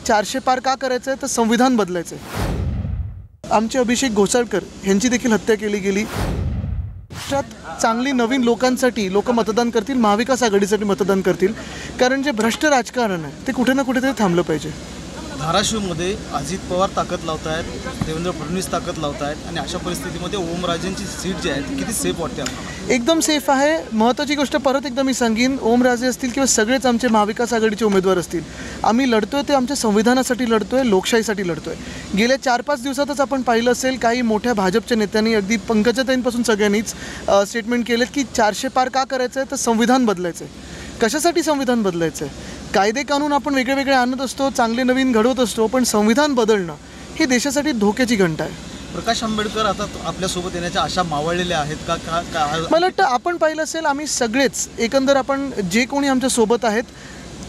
400 पार का करायचं आहे तर संविधान बदलायचं आहे। आमचे अभिषेक घोसाळकर यांची देखील हत्या केली गेली। महाराष्ट्रात चांगली नवीन लोकांसाठी लोक मतदान करतील, महाविकास आघाडीसाठी मतदान करतील, कारण जे भ्रष्ट राजकारण आहे ते कुठे ना कुठेतरी थांबलं पाहिजे। धाराशिवमध्ये अजित पवार ताकद लावत आहेत, देवेंद्र फडणवीस ताकद लावत आहेत आणि अशा परिस्थितीमध्ये ओमराजेंची सीट जी आहे ती किती सेफ वाटते आपल्याला? एकदम सेफ आहे। महत्त्वाची गोष्ट परत एकदा मी सांगेन, ओमराजे असतील किंवा सगळेच आमचे महाविकास आघाडीचे उमेदवार असतील, आम्ही लढतोय ते आमच्या संविधानासाठी लढतोय, लोकशाहीसाठी लढतोय। गेल्या 4-5 दिवसातच आपण पाहिलं असेल काही मोठ्या भाजपच्या नेत्यांनी, अगदी पंकजाताईंपासून सगळ्यांनीच स्टेटमेंट केलेत की 400 पार का करायचं आहे तर संविधान बदलायचं आहे। कशासाठी संविधान बदलायचं आहे? कायदे कानून आपण वेगळे वेगळे आणत असतो, चांगले नवीन घडवत असतो, पण संविधान बदलणं ही देशासाठी धोक्याची घंटा आहे। प्रकाश आंबेडकर आता आपल्यासोबत येण्याच्या आशा मावळलेल्या आहेत का? मला वाटतं आपण पाहिलं असेल, आम्ही सगळेच एकंदर आपण जे कोणी आमच्या सोबत आहेत,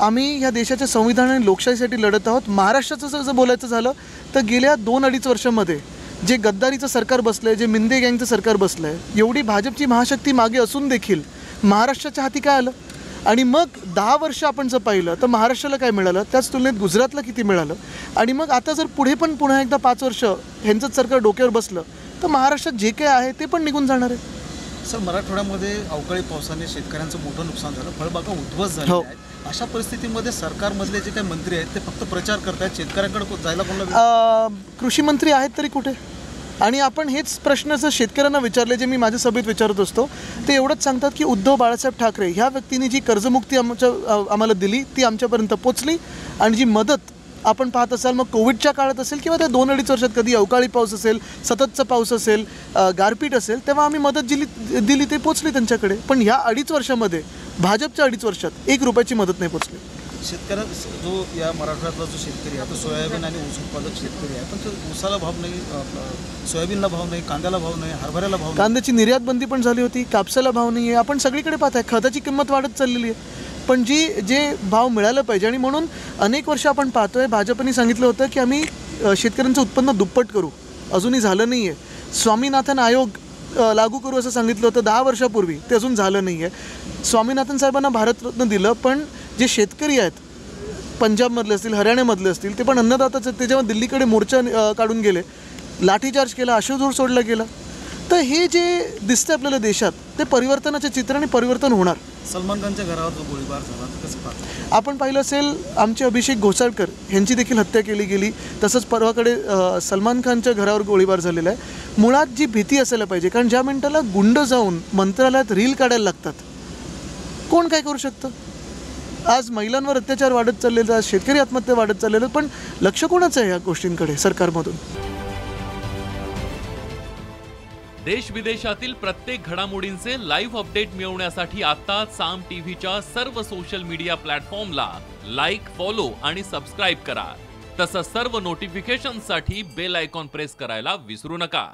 आम्ही ह्या देशाच्या संविधान आणि लोकशाहीसाठी लढत आहोत। महाराष्ट्राचं जर बोलायचं झालं तर गेल्या 2-2.5 वर्षामध्ये जे गद्दारीचं सरकार बसलं आहे, जे मिंदे गँगचं सरकार बसलं आहे, एवढी भाजपची महाशक्ती मागे असून देखील महाराष्ट्राच्या हाती काय आलं? आणि मग 10 वर्ष आपण जर पाहिलं तर महाराष्ट्राला काय मिळालं, त्याच तुलनेत गुजरातला किती मिळालं, आणि मग आता जर पुढे पण पुन्हा एकदा 5 वर्ष ह्यांचंच सरकार डोक्यावर बसलं तर महाराष्ट्रात जे काय आहे ते पण निघून जाणार आहे। सर, मराठवाड्यामध्ये अवकाळी पावसाने शेतकऱ्यांचं मोठं नुकसान झालं, फळबागा उद्ध्वस्त झाल्या आहेत। अशा परिस्थितीमध्ये सरकारमधले जे काही मंत्री आहेत ते फक्त प्रचार करतायत, शेतकऱ्यांकडे जायला कोणाला? कृषी मंत्री आहेत तरी कुठे? आणि आपण हेच प्रश्न जर शेतकऱ्यांना विचारले, जे मी माझ्या सभेत विचारत असतो, ते एवढंच सांगतात की उद्धव बाळासाहेब ठाकरे ह्या व्यक्तीने जी कर्जमुक्ती आम्हाला दिली ती आमच्यापर्यंत पोचली, आणि जी मदत आपण पाहत असाल, मग कोविडच्या काळात असेल किंवा त्या 2-2.5 वर्षात कधी अवकाळी पाऊस असेल, सततचा पाऊस असेल, गारपीट असेल, तेव्हा आम्ही मदत दिली ते पोचली त्यांच्याकडे। पण ह्या 2.5 वर्षामध्ये, भाजपच्या 2.5 वर्षात 1 रुपयाची मदत नाही पोचली। शेतकऱ्या जो या मराठवाड्यातला जो शेतकरी आहे तो सोयाबीन आणि ऊस उत्पादक शेतकरी आहे, पण तो ऊसाला भाव नाही, सोयाबीनला भाव नाही, कांद्याला भाव नाही, हरभऱ्याला भाव नाही, कांद्याची निर्यात बंदी पण झाली होती, कापसाला भाव नाही आहे, आपण सगळीकडे पाहताय खताची किंमत वाढत चाललेली आहे, पण जे भाव मिळालं पाहिजे। आणि म्हणून अनेक वर्ष आपण पाहतोय, भाजपने सांगितलं होतं की आम्ही शेतकऱ्यांचं उत्पन्न दुप्पट करू, अजूनही झालं नाही आहे। स्वामीनाथन आयोग लागू करू असं सांगितलं होतं 10 वर्षापूर्वी, ते अजून झालं नाही आहे। स्वामीनाथन साहेबांना भारतरत्न दिलं, पण जे शेतकरी आहेत पंजाबमधले असतील, हरियाणामधले असतील, ते पण अन्नदाताच आहेत, ते जेव्हा दिल्लीकडे मोर्चा काढून गेले, लाठीचार्ज केला, अश्रूधूर सोडला गेला, तर हे जे दिसतं आपल्याला देशात ते परिवर्तनाचे चित्र, आणि परिवर्तन होणार। सलमान खानच्या घरावर जो गोळीबार झाला कसं पाहतो? आपण पाहिलं असेल, आमचे अभिषेक घोसाळकर यांची देखील हत्या केली गेली, तसंच परवाकडे सलमान खानच्या घरावर गोळीबार झालेला आहे। मुळात जी भीती असायला पाहिजे, कारण ज्या मिनिटाला गुंड जाऊन मंत्रालयात रील काढायला लागतात, कोण काय करू शकतं? आज महिलांवर अत्याचार वाढत चाललेलं, आज शेतकरी आत्महत्या वाढत चाललेलं, पण लक्ष कोणाचं आहे या गोष्टींकडे सरकारमधून? देश विदेशातील प्रत्येक घडामोडींचे लाईव्ह अपडेट मिळवण्यासाठी आता साम टीव्हीच्या सर्व सोशल मीडिया प्लॅटफॉर्मला लाईक, फॉलो आणि सबस्क्राईब करा। तसंच सर्व नोटिफिकेशनसाठी बेल आयकॉन प्रेस करायला विसरू नका।